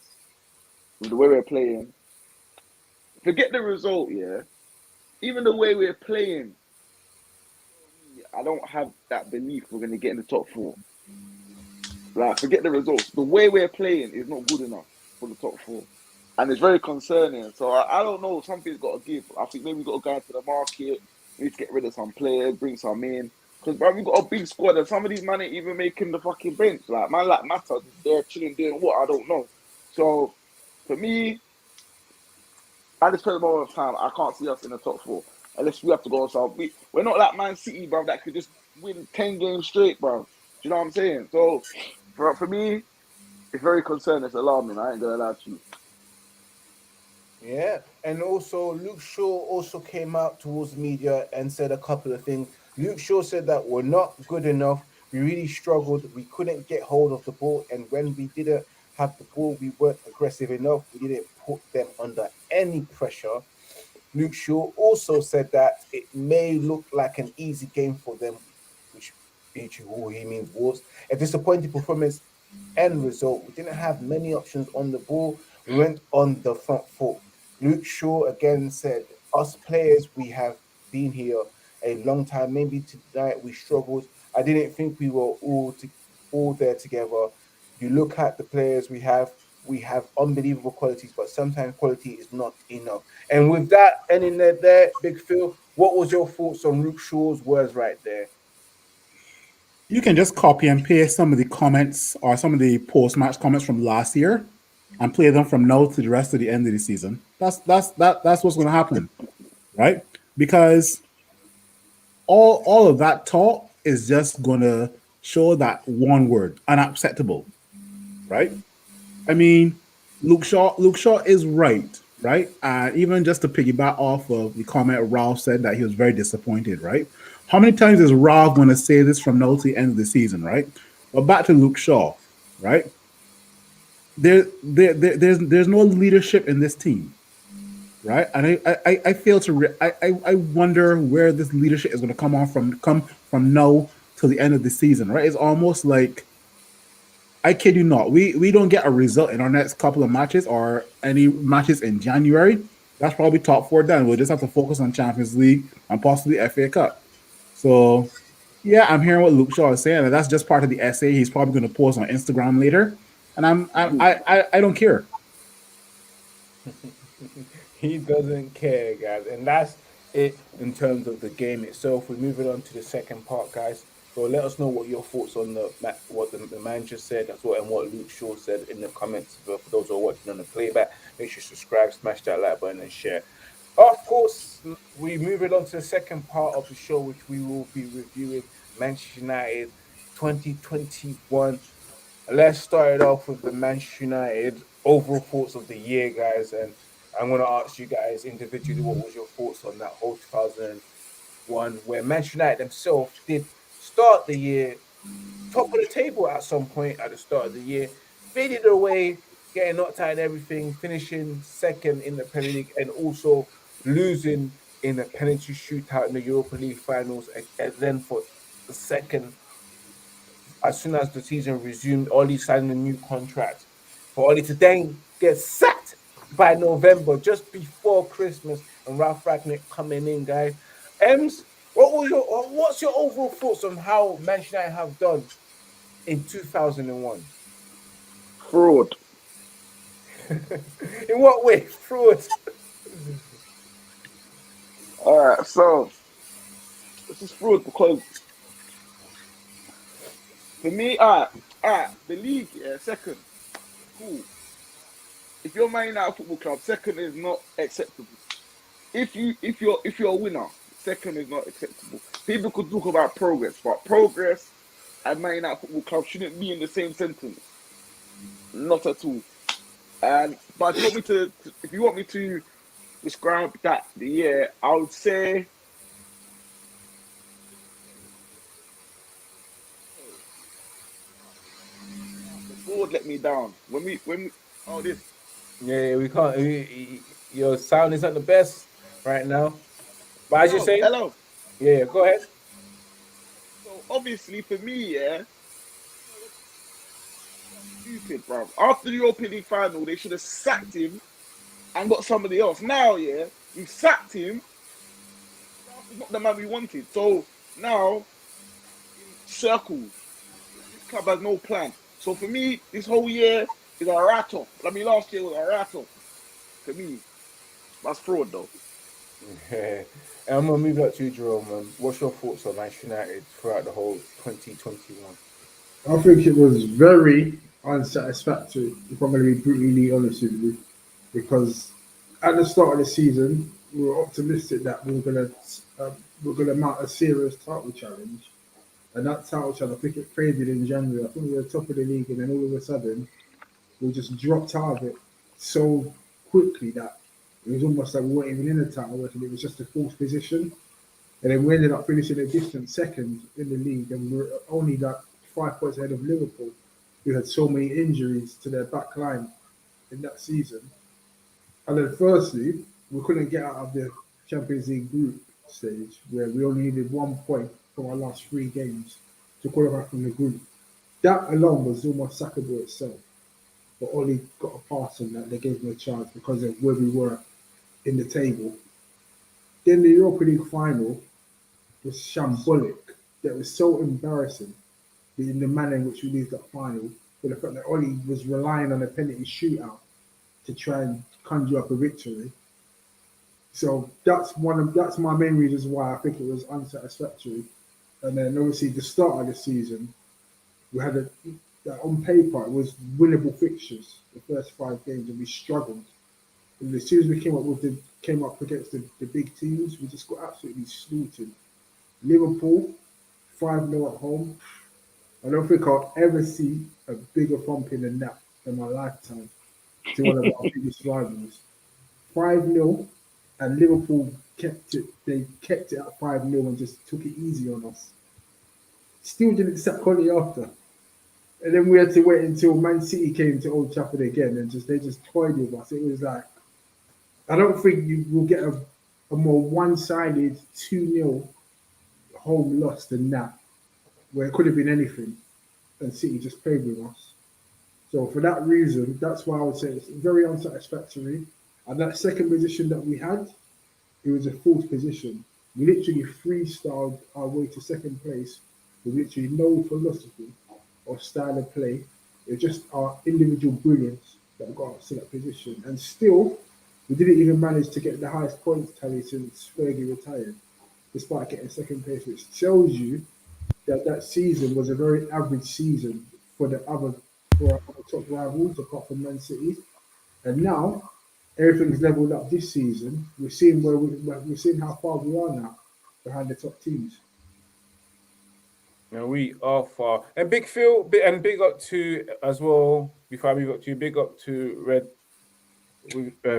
with the way we're playing. Forget the result, yeah. Even the way we're playing, I don't have that belief we're gonna get in the top four. Like, forget the results. The way we're playing is not good enough for the top four. And it's very concerning. So I don't know. Something's got to give. I think maybe we've got to go into the market. We need to get rid of some players, bring some in. Because, bro, we've got a big squad and some of these men ain't even making the fucking bench. Like, man like Mata, they're chilling doing what? I don't know. So, for me, at this present moment of time, I can't see us in the top four. Unless we have to go on some. We're not like Man City, bro, that could just win 10 games straight, bro. Do you know what I'm saying? So, for me, it's very concerning. It's alarming. I ain't going to lie to you. Yeah, and also Luke Shaw also came out towards the media and said a couple of things. Luke Shaw said that we're not good enough. We really struggled. We couldn't get hold of the ball, and when we didn't have the ball, we weren't aggressive enough. We didn't put them under any pressure. Luke Shaw also said that it may look like an easy game for them, which who he means was a disappointing performance end result. We didn't have many options on the ball. We went on the front foot. Luke Shaw again said, us players, we have been here a long time. Maybe tonight we struggled. I didn't think we were all there together. You look at the players we have unbelievable qualities, but sometimes quality is not enough. And with that ending there, Big Phil, what was your thoughts on Luke Shaw's words right there? You can just copy and paste some of the comments or some of the post-match comments from last year and play them from now to the rest of the end of the season. That's what's going to happen, right? Because all of that talk is just going to show that one word, unacceptable, right? I mean, Luke Shaw is right, right? Even just to piggyback off of the comment Ralph said that he was very disappointed, right? How many times is Ralph going to say this from now to the end of the season, right? But back to Luke Shaw, right? There's no leadership in this team, right? And I feel I wonder where this leadership is going to come from now till the end of the season, right? It's almost like I kid you not. We don't get a result in our next couple of matches or any matches in January. That's probably top four done. We'll just have to focus on Champions League and possibly FA Cup. So yeah, I'm hearing what Luke Shaw is saying, and that's just part of the essay he's probably going to post on Instagram later. And I don't care. He doesn't care, guys. And that's it in terms of the game itself. We're moving on to the second part, guys. So let us know what your thoughts on what the manager said, as well, and what Luke Shaw said in the comments. For those who are watching on the playback, make sure you subscribe, smash that like button, and share. Of course, we're moving on to the second part of the show, which we will be reviewing Manchester United 2021. Let's start it off with the Manchester United overall thoughts of the year, guys. And I'm going to ask you guys individually what was your thoughts on that whole 2001, where Manchester United themselves did start the year top of the table at some point at the start of the year, faded away, getting knocked out and everything, finishing second in the Premier League, and also losing in a penalty shootout in the Europa League finals, and then for the second as soon as the season resumed, Oli signed a new contract for Oli to then get sacked by November, just before Christmas, and Ralph Ragnick coming in, guys. Ems, what's your overall thoughts on how Manchester United have done in 2001? Fraud. In what way? Fraud. All right, so this is fraud because for me, the league, yeah, second, cool. If you're Man United Football Club, second is not acceptable. If you're a winner, second is not acceptable. People could talk about progress, but progress and Man United Football Club shouldn't be in the same sentence. Not at all. But if you want me to describe that the year, I would say Ford let me down. Oh, this. Yeah, we can't. Your sound isn't the best right now. But as you Hello, say, hello. yeah, go ahead. So obviously for me, yeah, stupid, bro. After the Europa League final, they should have sacked him and got somebody else. Now, yeah, we've sacked him. That's not the man we wanted. So now in circles. This club has no plan. So for me, this whole year is a write-off. I mean, last year was a write-off. For me, that's fraud, though. Yeah. And I'm gonna move up to you, Jerome. What's your thoughts on Manchester United throughout the whole 2021? I think it was very unsatisfactory, if I'm going to be brutally honest with you, because at the start of the season, we were optimistic that we were going to mount a serious title challenge, and that title challenge, I think it faded in January. I think we were top of the league, and then all of a sudden, we just dropped out of it so quickly that it was almost like we weren't even in the title race, and it was just a fourth position. And then we ended up finishing a distant second in the league, and we were only like 5 points ahead of Liverpool, who had so many injuries to their back line in that season. And then firstly, we couldn't get out of the Champions League group stage, where we only needed 1 point from our last 3 games to qualify from the group. That alone was almost sackable itself. But Oli got a pass on that. They gave him a chance because of where we were in the table. Then the Europa League final was shambolic. That was so embarrassing in the manner in which we lose that final, for the fact that Oli was relying on a penalty shootout to try and conjure up a victory. So that's my main reasons why I think it was unsatisfactory. And then obviously the start of the season, we had on paper it was winnable fixtures the first 5 games, and we struggled. And as soon as we came up against the big teams, we just got absolutely slaughtered. Liverpool 5-0 at home. I don't think I'll ever see a bigger thumping than that in my lifetime to one of our biggest rivals. 5-0, and Liverpool kept it. They kept it at 5-0 and just took it easy on us. Still didn't sack Conte after. And then we had to wait until Man City came to Old Trafford again, and they just toyed with us. It was like, I don't think you will get a more one-sided 2-0 home loss than that, where it could have been anything, and City just played with us. So for that reason, that's why I would say it's very unsatisfactory. And that second position that we had, it was a fourth position. We literally freestyled our way to second place with literally no philosophy or style of play. It was just our individual brilliance that got us to that position. And still, we didn't even manage to get the highest points tally since Fergie retired, despite getting second place, which tells you that season was a very average season for our top rivals, apart from Man City. And now everything's leveled up this season. We're seeing how far we are now behind the top teams. And we are far. And big Phil, and big up to as well. Before I move up to you, big up to Red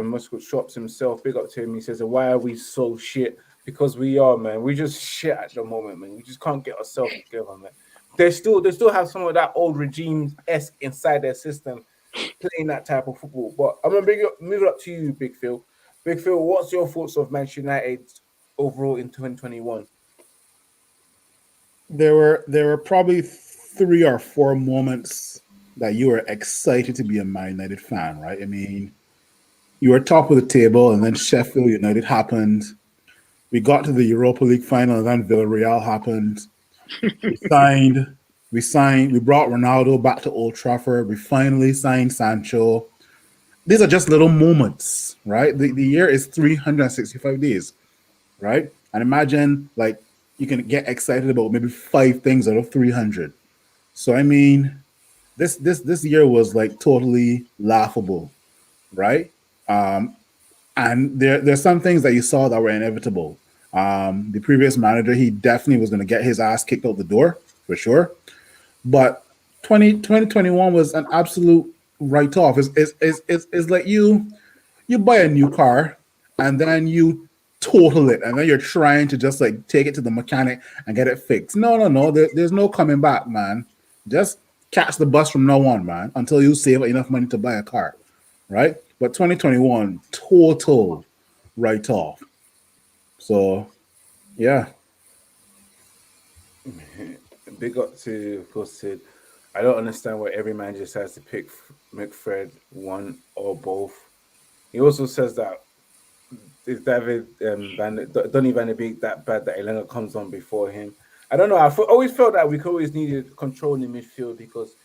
Muscle Shops himself. Big up to him. He says, "Why are we so shit?" Because we are, man. We just shit at the moment, man. We just can't get ourselves together, man. They still have some of that old regime-esque inside their system, playing that type of football. But I'm gonna move it up to you, Big Phil. Big Phil, what's your thoughts of Manchester United overall in 2021? There were probably 3 or 4 moments that you were excited to be a Man United fan, right? I mean, you were top of the table, and then Sheffield United happened. We got to the Europa League final, and then Villarreal happened. We brought Ronaldo back to Old Trafford. We finally signed Sancho. These are just little moments, right? The year is 365 days, right? And imagine, like, you can get excited about maybe 5 things out of 300. So I mean, this year was like totally laughable, right? And there's some things that you saw that were inevitable. The previous manager, he definitely was going to get his ass kicked out the door for sure. But 2021 was an absolute write-off. It's like you buy a new car and then you total it, and then you're trying to just like take it to the mechanic and get it fixed. No. There's no coming back, man. Just catch the bus from now on, man, until you save enough money to buy a car, right? But 2021, total write off. So, yeah. Big up to, of course, Sid. I don't understand why every man just has to pick McFred one or both. He also says that is David Donny Van de Beek that bad that Elanga comes on before him. I don't know. Always felt that we always needed control in midfield because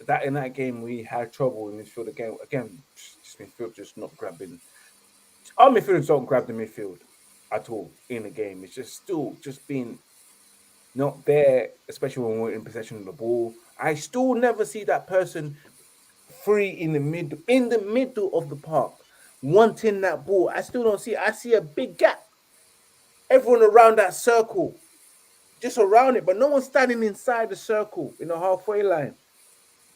that in that game we had trouble in midfield again. Again, just midfield just not grabbing. Our midfielders don't grab the midfield at all in the game. It's just still just being not there, especially when we're in possession of the ball. I still never see that person free in the middle of the park, wanting that ball. I still don't see. I see a big gap. Everyone around that circle, just around it, but no one standing inside the circle in the halfway line.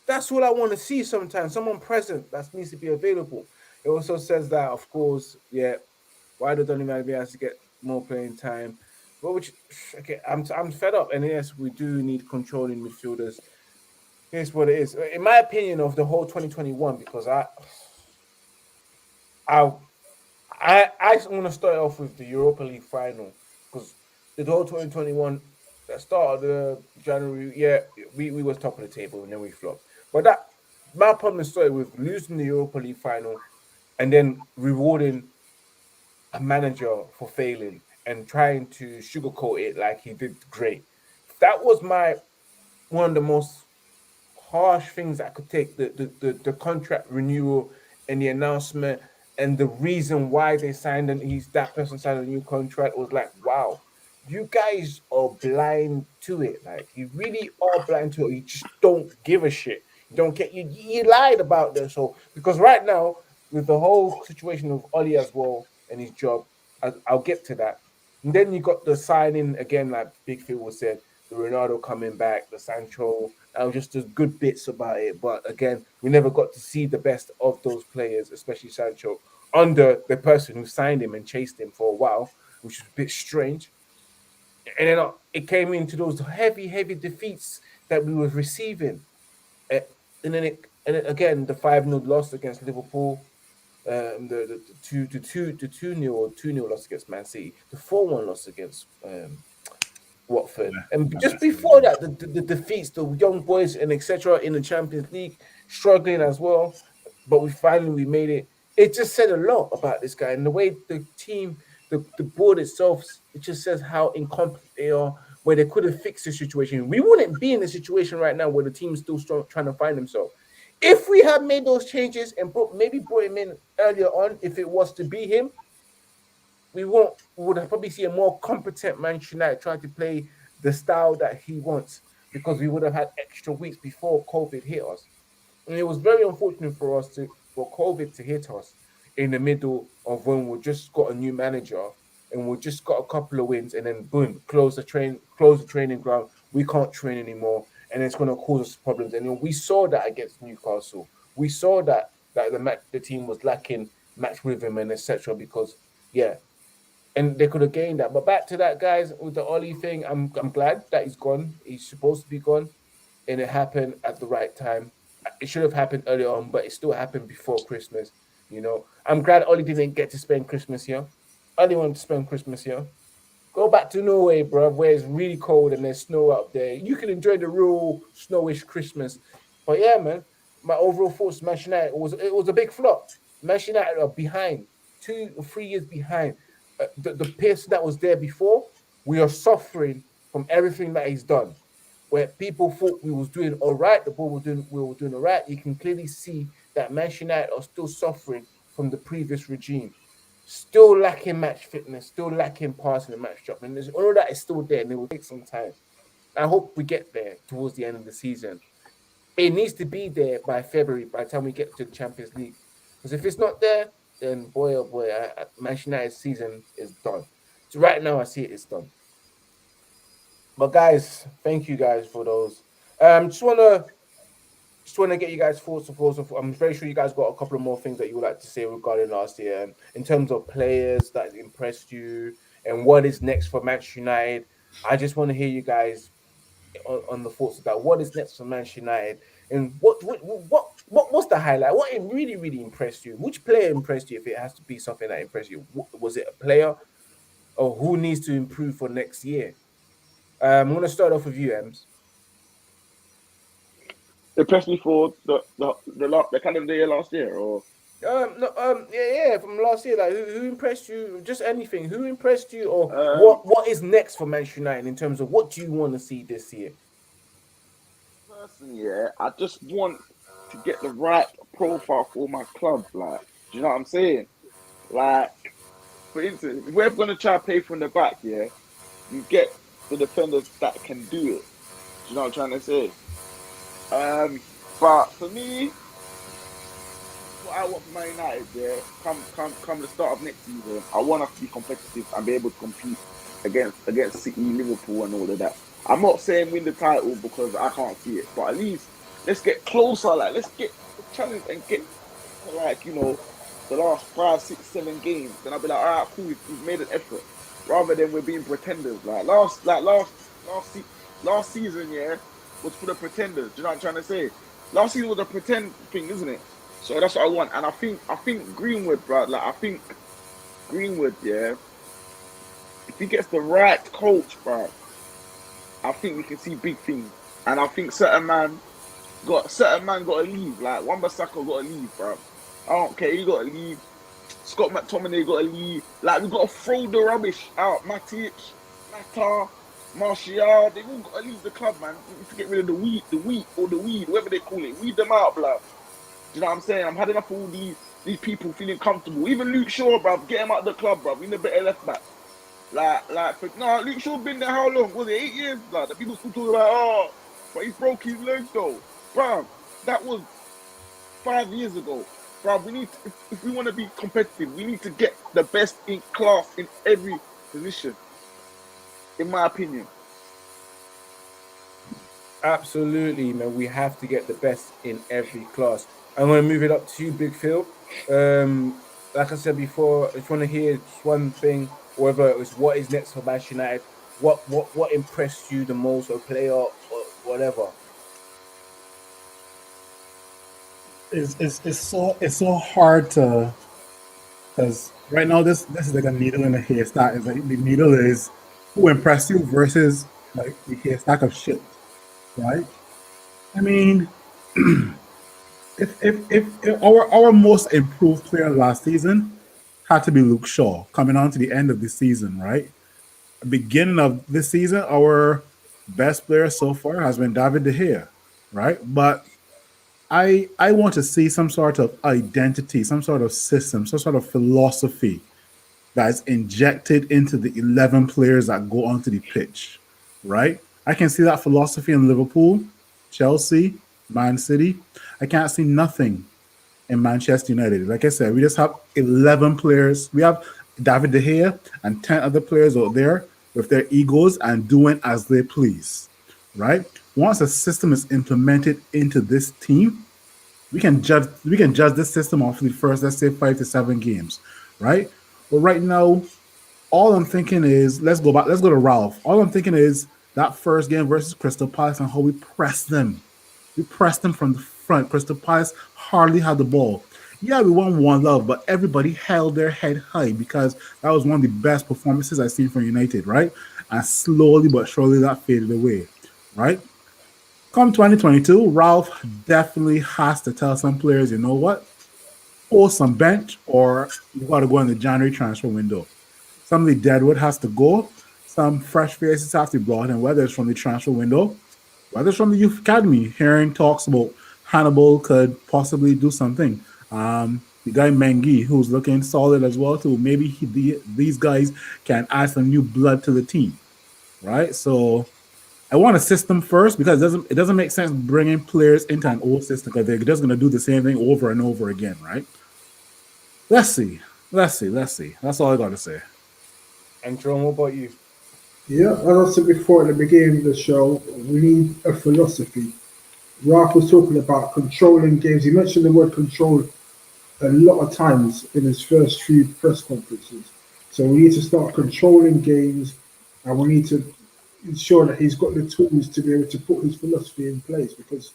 That's all I want to see sometimes. Someone present that needs to be available. It also says that, of course, yeah, why do Donny Van de Beek has to get more playing time? But which, okay, I'm fed up. And yes, we do need controlling midfielders. Here's what it is. In my opinion of the whole 2021, because I just want to start off with the Europa League final because the whole 2021, the start of the January, yeah, we was top of the table and then we flopped. But that my problem started with losing the Europa League final and then rewarding a manager for failing and trying to sugarcoat it like he did great. That was one of the most harsh things I could take. The contract renewal and the announcement and the reason why they signed and that person signed a new contract was like, wow, you guys are blind to it. Like you really are blind to it. You just don't give a shit. You don't get you lied about this. So because right now with the whole situation of Oli as well and his job, I'll get to that. And then you got the signing again, like Big Phil was said, the Ronaldo coming back, the Sancho. Just the good bits about it, but again, we never got to see the best of those players, especially Sancho, under the person who signed him and chased him for a while, which was a bit strange. And then it came into those heavy defeats that we were receiving, and then again the 5-0 loss against Liverpool, the 2-0 or 2-0 loss against Man City, the 4-1 loss against Watford, and just before that, the defeats, the young boys and etc. in the Champions League, struggling as well. But we finally made it. It just said a lot about this guy and the way the team, the board itself, it just says how incompetent they are. Where they could have fixed the situation, we wouldn't be in the situation right now where the team is still strong, trying to find themselves. If we had made those changes and maybe brought him in earlier on, if it was to be him, we would have probably seen a more competent Manchester United trying to play the style that he wants because we would have had extra weeks before COVID hit us. And it was very unfortunate for COVID to hit us in the middle of when we just got a new manager and we just got a couple of wins and then boom, close the training ground. We can't train anymore and it's going to cause us problems. And we saw that against Newcastle. We saw that the team was lacking match rhythm and etc. because and they could have gained that. But back to that, guys, with the Oli thing, I'm glad that he's gone. He's supposed to be gone, and it happened at the right time. It should have happened earlier on, but it still happened before Christmas. I'm glad Oli didn't get to spend Christmas here. Oli wanted to spend Christmas here. Go back to Norway, bro, where it's really cold and there's snow out there. You can enjoy the real snowish Christmas. But yeah, man, my overall thoughts, Manchester United, it was a big flop. Manchester United are behind, 2 or 3 years behind. The person that was there before, we are suffering from everything that he's done. Where people thought we was doing all right, we were doing all right. You can clearly see that Manchester United are still suffering from the previous regime, still lacking match fitness, still lacking passing and match drop, and all of that is still there, and it will take some time. I hope we get there towards the end of the season. It needs to be there by February, by the time we get to the Champions League, because if it's not there, then boy, oh boy, Manchester United's season is done. So right now, I see it's done. But guys, thank you guys for those. Just wanna get you guys thoughts. Of course, I'm very sure you guys got a couple of more things that you would like to say regarding last year, in terms of players that impressed you and what is next for Manchester United. I just want to hear you guys on the thoughts of that. What is next for Manchester United, and what's the highlight? What it really impressed you? Which player impressed you? If it has to be something that impressed you, was it a player, or who needs to improve for next year? I'm gonna start off with you, Ems. Especially for the calendar year last year, or No, yeah, from last year. Like, who impressed you? Just anything. Who impressed you, or um, what is next for Manchester United in terms of what do you want to see this year? personally, yeah, I just want to get the right profile for my club. Like, do you know what I'm saying? Like, for instance, if we're gonna try to play from the back, yeah, you get the defenders that can do it. Do you know what I'm trying to say? But for me, what I want for Man United, yeah, come the start of next season, I want us to be competitive and be able to compete against City, Liverpool, and all of that. I'm not saying win the title because I can't see it, but at least let's get closer. Like, let's get the challenge and get to, like, the last 5, 6, 7 games. Then I'll be like, all right, cool, we've made an effort, rather than we're being pretenders. Last season, yeah, was for the pretenders. Do you know what I'm trying to say? Last season was a pretend thing, isn't it? So that's what I want, and I think Greenwood, bro. Like, I think Greenwood, yeah, if he gets the right coach, bro, I think we can see big things. And I think certain man got to leave. Like, Wan-Bissaka got to leave, bro. I don't care. He got to leave. Scott McTominay got to leave. Like, we got to throw the rubbish out. Matic, Mata, Martial, they all got to leave the club, man. We need to get rid of the weed, whatever they call it. Weed them out, bro. Do you know what I'm saying? I'm had enough of all these people feeling comfortable. Even Luke Shaw, bro, get him out of the club, bro. We need a better left back. Luke Shaw been there how long? Was it 8 years? Like, the people still talking about, but he's broke his leg though, bro. That was 5 years ago, bro. We need to, if we want to be competitive, we need to get the best in class in every position, in my opinion. Absolutely, man. We have to get the best in every class. I'm going to move it up to you, Big Phil. Like I said before, I just want to hear just one thing, whether it was what is next for Manchester United, what impressed you the most, or player, or whatever. It's so hard to, because right now this is like a needle in a haystack. It's like the needle is who impressed you versus like the haystack of shit, right? I mean, if our most improved player last season had to be Luke Shaw, coming on to the end of the season, right? Beginning of this season, our best player so far has been David De Gea, right? But I want to see some sort of identity, some sort of system, some sort of philosophy that's injected into the 11 players that go onto the pitch, right? I can see that philosophy in Liverpool, Chelsea, Man City. I can't see nothing in Manchester United. Like I said, we just have 11 players. We have David De Gea and 10 other players out there with their egos and doing as they please, right? Once a system is implemented into this team, we can judge this system off the first, let's say, 5 to 7 games, right? But right now, all I'm thinking is let's go to Ralph. All I'm thinking is that first game versus Crystal Palace and how we pressed them. We pressed them from the front. Crystal Palace hardly had the ball. Yeah, we won 1-0, but everybody held their head high because that was one of the best performances I've seen from United, right? And slowly but surely that faded away, right? Come 2022, Ralph definitely has to tell some players, you know what? Hold some bench, or you got to go in the January transfer window. Some of the deadwood has to go. Some fresh faces have to be brought in, whether it's from the transfer window, whether it's from the youth academy. Hearing talks about Hannibal could possibly do something. The guy Mengi, who's looking solid as well too. Maybe these guys can add some new blood to the team, right? So I want a system first because it doesn't make sense bringing players into an old system because they're just going to do the same thing over and over again, right? Let's see. That's all I got to say. And Jerome, what about you? Yeah, as I said before at the beginning of the show, we need a philosophy. Ralph was talking about controlling games. He mentioned the word control a lot of times in his first few press conferences. So we need to start controlling games, and we need to, ensure that he's got the tools to be able to put his philosophy in place. Because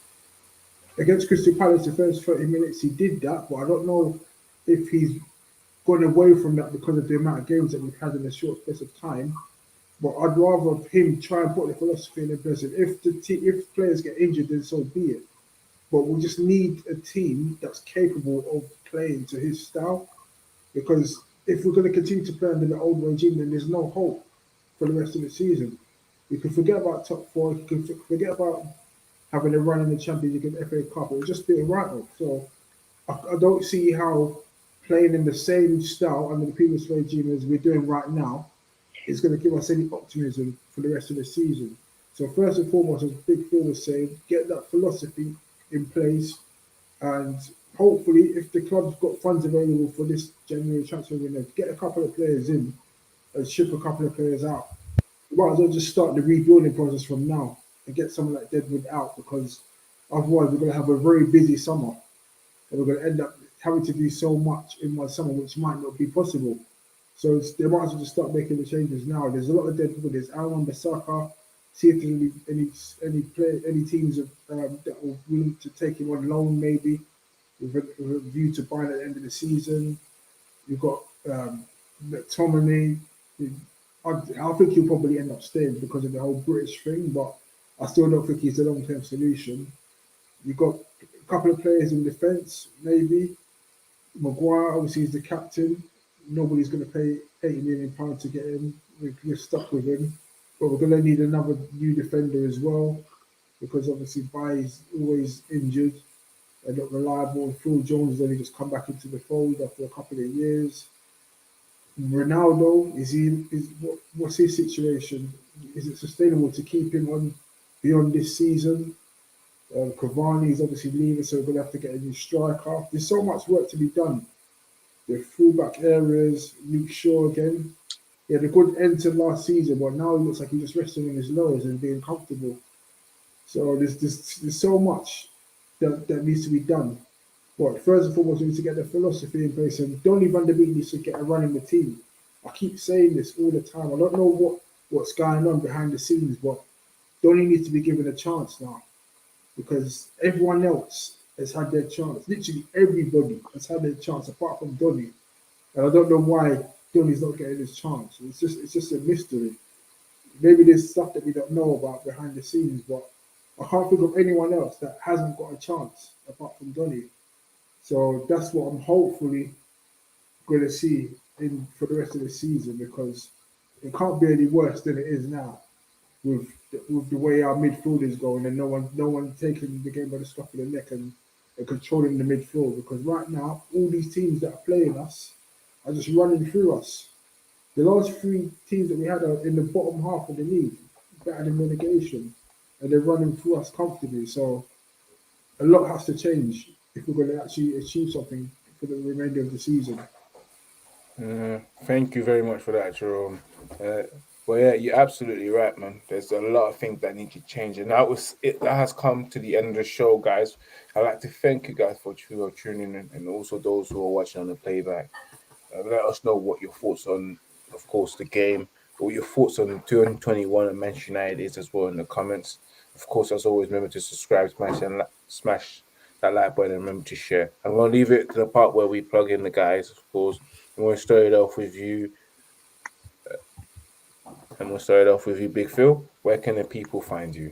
against Crystal Palace, the first 30 minutes he did that, but I don't know if he's gone away from that because of the amount of games that we've had in a short space of time. But I'd rather him try and put the philosophy in place. If if players get injured, then so be it. But we just need a team that's capable of playing to his style. Because if we're going to continue to play under the old regime, then there's no hope for the rest of the season. You can forget about top four. You can forget about having a run in the Champions League and FA Cup. It will just be a write-off. So I don't see how playing in the same style under the previous regime as we're doing right now is going to give us any optimism for the rest of the season. So first and foremost, as Big Phil was saying, get that philosophy in place, and hopefully, if the club's got funds available for this January transfer window, get a couple of players in and ship a couple of players out. You might as well just start the rebuilding process from now and get someone like Deadwood out, because otherwise we're going to have a very busy summer and we're going to end up having to do so much in one summer, which might not be possible. So they might as well just start making the changes now. There's a lot of Deadwood. There's Aaron Bissaka. See if there's any teams that will willing to take him on loan, maybe with a view to buying at the end of the season. You've got McTominay. I think he'll probably end up staying because of the whole British thing, but I still don't think he's a long-term solution. You've got a couple of players in defence, maybe. Maguire, obviously, is the captain. Nobody's going to pay £80 million to get him. We're stuck with him. But we're going to need another new defender as well, because obviously Baye's always injured and not reliable. Phil Jones has only just come back into the fold after a couple of years. Ronaldo, what's his situation? Is it sustainable to keep him on beyond this season? Cavani is obviously leaving, so we're going to have to get a new striker. There's so much work to be done. The fullback areas, Luke Shaw again. He had a good end to last season, but now he looks like he's just resting on his laurels and being comfortable. So there's so much that needs to be done. But first and foremost, we need to get the philosophy in place, and Donny van der Beek needs to get a run in the team. I keep saying this all the time. I don't know what's going on behind the scenes, but Donny needs to be given a chance now, because everyone else has had their chance. Literally everybody has had their chance apart from Donny. And I don't know why Donny's not getting his chance. It's just a mystery. Maybe there's stuff that we don't know about behind the scenes, but I can't think of anyone else that hasn't got a chance apart from Donny. So that's what I'm hopefully going to see for the rest of the season, because it can't be any worse than it is now with the way our midfield is going, and no one taking the game by the scruff of the neck and controlling the midfield. Because right now, all these teams that are playing us are just running through us. The last three teams that we had are in the bottom half of the league, better than relegation, and they're running through us comfortably. So a lot has to change if we're going to actually achieve something for the remainder of the season. Thank you very much for that, Jerome. Well, yeah, you're absolutely right, man. There's a lot of things that need to change, and that was it. That has come to the end of the show, guys. I'd like to thank you guys for tuning in, and also those who are watching on the playback. Let us know what your thoughts on, of course, the game, what your thoughts on 2021 and Manchester United is as well in the comments. Of course, as always, remember to subscribe, smash that like button, and remember to share. I'm going to leave it to the part where we plug in the guys, of course. I'm going to start it off with you. Big Phil. Where can the people find you?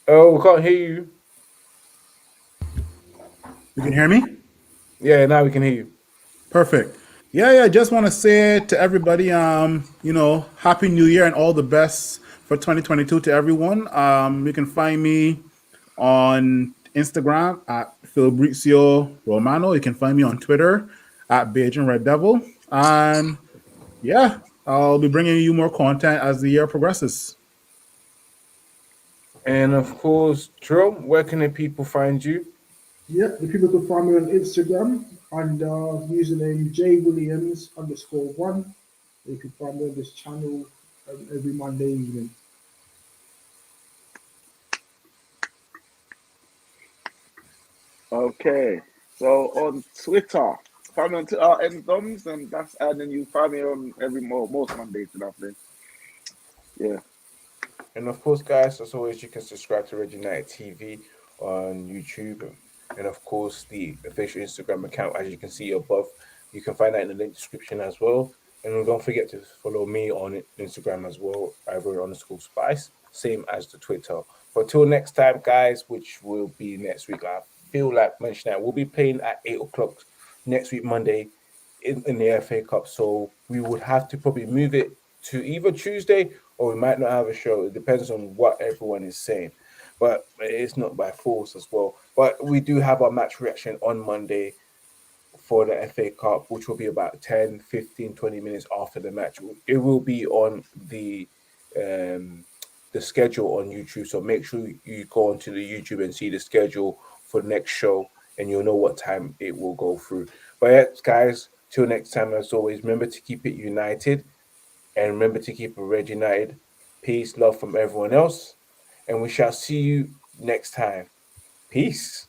Oh, we can't hear you. You can hear me? Yeah, now we can hear you. Perfect. Yeah. Just want to say to everybody, Happy New Year and all the best for 2022 to everyone. You can find me on Instagram at Fabrizio Romano. You can find me on Twitter at Beijing Red Devil. And yeah, I'll be bringing you more content as the year progresses. And of course, Jerome, where can the people find you? Yeah, the people can find me on Instagram under username jwilliams_1. You can find me on this channel every Monday evening. Okay, so on Twitter, find me on Twitter, Doms, and then you find me on most Mondays and after. Yeah. And of course, guys, as always, you can subscribe to Red United TV on YouTube. And of course, the official Instagram account, as you can see above. You can find that in the link description as well. And don't forget to follow me on Instagram as well, Ivory_Spice, same as the Twitter. But till next time, guys, which will be next week, I feel like mentioning that we'll be playing at 8 o'clock next week, Monday, in the FA Cup. So we would have to probably move it to either Tuesday or we might not have a show. It depends on what everyone is saying. But it's not by force as well. But we do have our match reaction on Monday for the FA Cup, which will be about 10, 15, 20 minutes after the match. It will be on the schedule on YouTube. So make sure you go onto the YouTube and see the schedule for the next show and you'll know what time it will go through. But yeah, guys, till next time, as always, remember to keep it united and remember to keep it Red United. Peace, love from everyone else. And we shall see you next time. Peace.